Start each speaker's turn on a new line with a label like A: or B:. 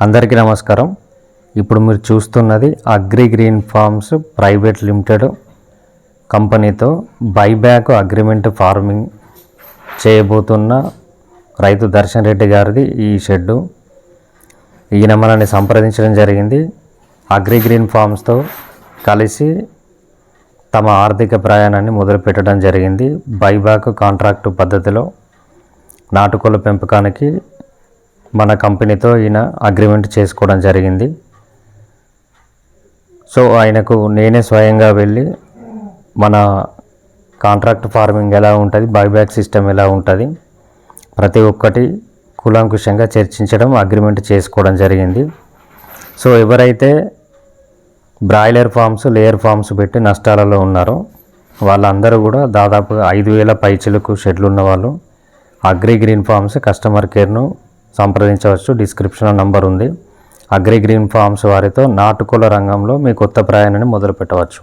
A: అందరికీ నమస్కారం. ఇప్పుడు మీరు చూస్తున్నది agri green forms private limited కంపెనీతో బైబ్యాక్ అగ్రిమెంట్ ఫార్మింగ్ చేయబోతున్న రైతు దర్శన్ రెడ్డి గారిది ఈ షెడ్డు. ఈయన మనల్ని సంప్రదించడం జరిగింది. అగ్రి గ్రీన్ ఫార్మ్స్తో కలిసి తమ ఆర్థిక ప్రయాణాన్ని మొదలుపెట్టడం జరిగింది. బైబ్యాక్ కాంట్రాక్టు పద్ధతిలో నాటుకోళ్ల పెంపకానికి మన కంపెనీతో ఈయన అగ్రిమెంట్ చేసుకోవడం జరిగింది. సో ఆయనకు నేనే స్వయంగా వెళ్ళి మన కాంట్రాక్ట్ ఫార్మింగ్ ఎలా ఉంటుంది, బైబ్యాక్ సిస్టమ్ ఎలా ఉంటుంది, ప్రతి ఒక్కటి కూలంకుషంగా చర్చించడం, అగ్రిమెంట్ చేసుకోవడం జరిగింది. సో ఎవరైతే బ్రాయిలర్ ఫార్మ్స్, లేయర్ ఫార్మ్స్ పెట్టి నష్టాలలో ఉన్నారో వాళ్ళందరూ కూడా దాదాపుగా 5,000 పైచిలకు షెడ్లు ఉన్న వాళ్ళు అగ్రి గ్రీన్ ఫార్మ్స్ కస్టమర్ కేర్ను సంప్రదించవచ్చు. డిస్క్రిప్షన్లో నంబర్ ఉంది. అగ్రి గ్రీన్ ఫార్మ్స్ వారితో నాటుకోళ్ల రంగంలో మీ కొత్త ప్రయాణాన్ని మొదలు పెట్టవచ్చు.